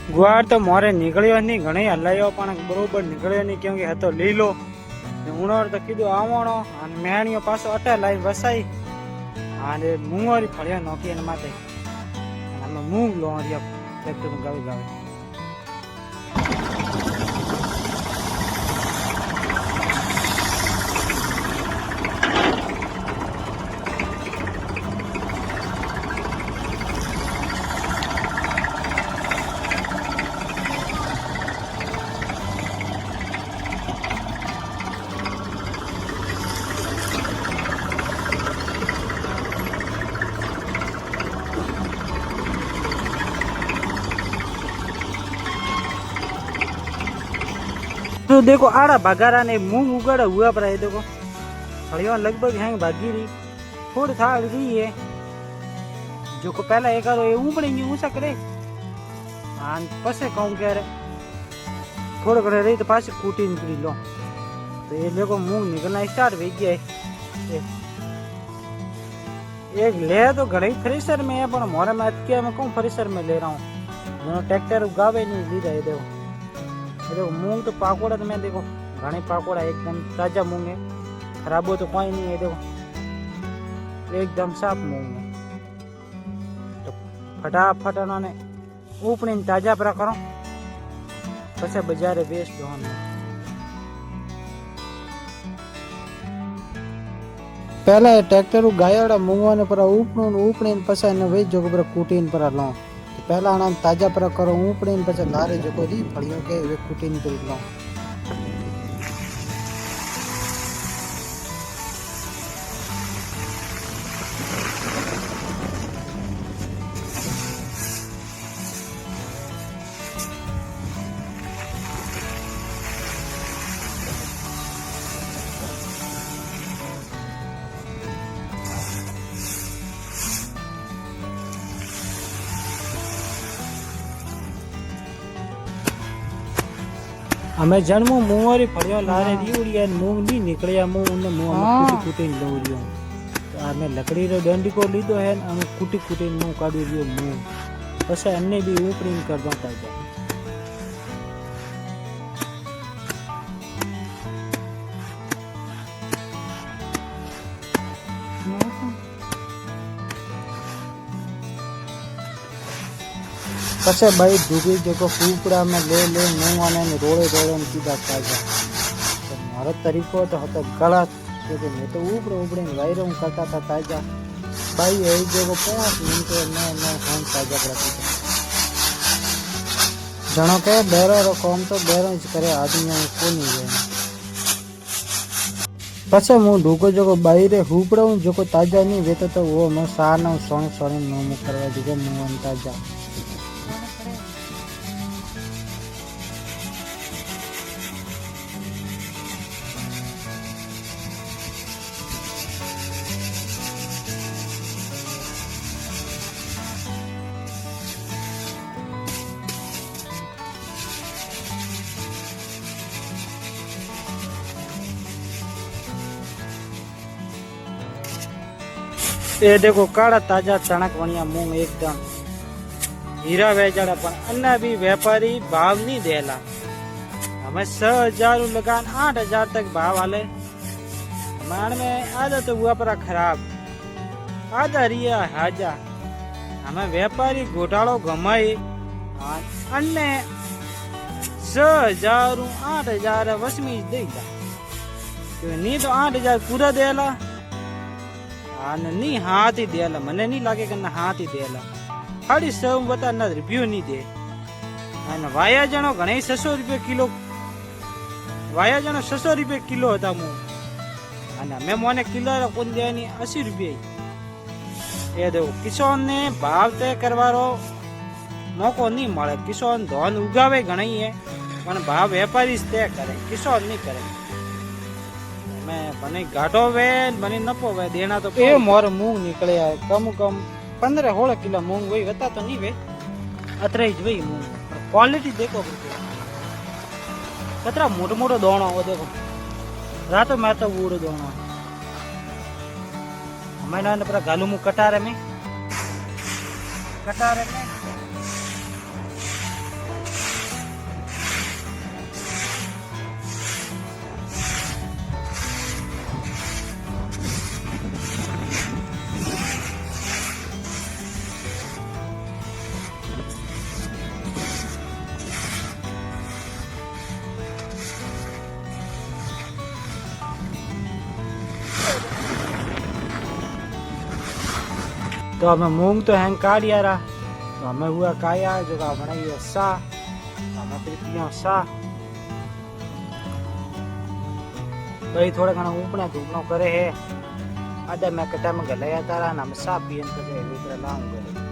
गुआर तो मोरे निकलियो नहीं, घणे हलायो पण बरोबर निकलियो नहीं, क्योंकि हतो लीलो उणोर तो कीधु आवणो अने मेहणियो पाछो अटे लाई वसाई अने मूंगोरी फळियो नोकी अने माते अने मूंग लोरिया ट्रेक्टर में गावी गावे। तो देखो आड़ा बगारा ने मूंग उगाड़ा हुआ पर है, देखो फड़ियों लगभग हैं भागी रही, थोड़ी थाड़ रही है जो को पहला एक आरो ये ऊपड़ेंगे ऊंचा करे आन पसे कहूं कह रहे थोड़े घड़े रही तो पास कूटी निकली लो। तो ये देखो मूंग निकलना स्टार्ट हो गया है। एक ले तो घड़े फ्रेशर में है, पर मोरे में अटके मैं कहूं फ्रेशर में ले रहा हूँ, ट्रैक्टर उगावे नहीं ली रहे। देखो मूंग तो पाकोड़ा तो मैं देखो घने पाकोड़ा एकदम ताजा मूंग है, खराब हो तो कोई नहीं है। देखो एकदम साफ मूंग है, तो फटाफट उन्होंने ऊपरी ताजा पर करो पछे बाजारे वेस्ट दो। पहला ट्रैक्टर गायोड़ा मूंगवा ने पर ऊपरी पछे ने वे जो पर कूटीन पर लो। पहला आना ताजा पर करो ऊपड़ी पछे लारे जो री फड़ियों के वे कूटी निकली लो। हमें जन्मो मूंगोरी फड़ियो लारे दीवड़िया मूंग नहीं निकलिया मूंग ने मूंग कूटी कूटी लोरियो। तो हमें लकड़ी रो डंडी को लीधो है, हम कूटी कूटी मूंग काढी दियो मूंग पछे अन्ने भी ऊपरी कर दो ताजा। पछे भाई डूबी जो कूपड़ा में ले ले मूंग आने रोड़े रोड़े सीधा ताजा। तो मारो तरीको तो हतो गलत, क्योंकि मैं तो ऊपरे ऊपरे वायरों करता था ताजा। भाई यही जगह 5 मिनट में फोन ताजा करती था। जनो के बेरो रो काम तो बेरो ज करे, आदमी को नहीं है। पछे मु ढूको जो बाहरे हुपड़ा जो ताजा नहीं वेतो तो वो मैं सानो सोने सोने नो करवा दीजिए मूंग ताजा। ये देखो काड़ा ताजा चणक वणिया मूंग एकदम हीरा वेचाड़ा, पण अन्ना भी व्यापारी भाव नहीं देला। हमें 6000 लगान 8000 तक भाव आले। मान में आधा तो हुआ पर खराब, आधा रिया हाजा। हमें व्यापारी घोटालो गमाई अन्ने 6000 8000 वसमी देगा, नहीं तो 8000 पूरा देला नहीं हाथ ही देला। मने नहीं लागे कि हाथ ही देला, खाली 100 बता ना रिव्यू नहीं दे। वाया जनो घणे 600 रुपये किलो, वाया जनो 600 रुपये किलो था मूंग, मैं मोने किलो कोन दे 80 रुपये। ये देखो किसान ने भाव तय करवारो मौको नहीं मळे। किसान धन उगावे घणी है, पण भाव व्यापारी तय करे, किसान नहीं करे। मैं बने घाटो वे बने नफो वे देना तो ए मोर मूंग निकले है कम 15-16 किलो मूंग वही बता तो नहीं वे अतरे ज वही मूंग। क्वालिटी देखो कतरा मोटो मोटो दोणो वो देखो, रातो मैं तो वूड़ो दोणो मैंने पूरा गालू मु कटारे में तो हमें मूंग तो हैंग काट यारा, तो हमें हुआ काया जो का बनाई सा, तो हमें फिर पियो सा। तो ये थोड़ा घना ऊपना धूपना करे है, आधा मैं कटा में गलाया तारा ना मैं सा पियन करे इधर लाऊं करे।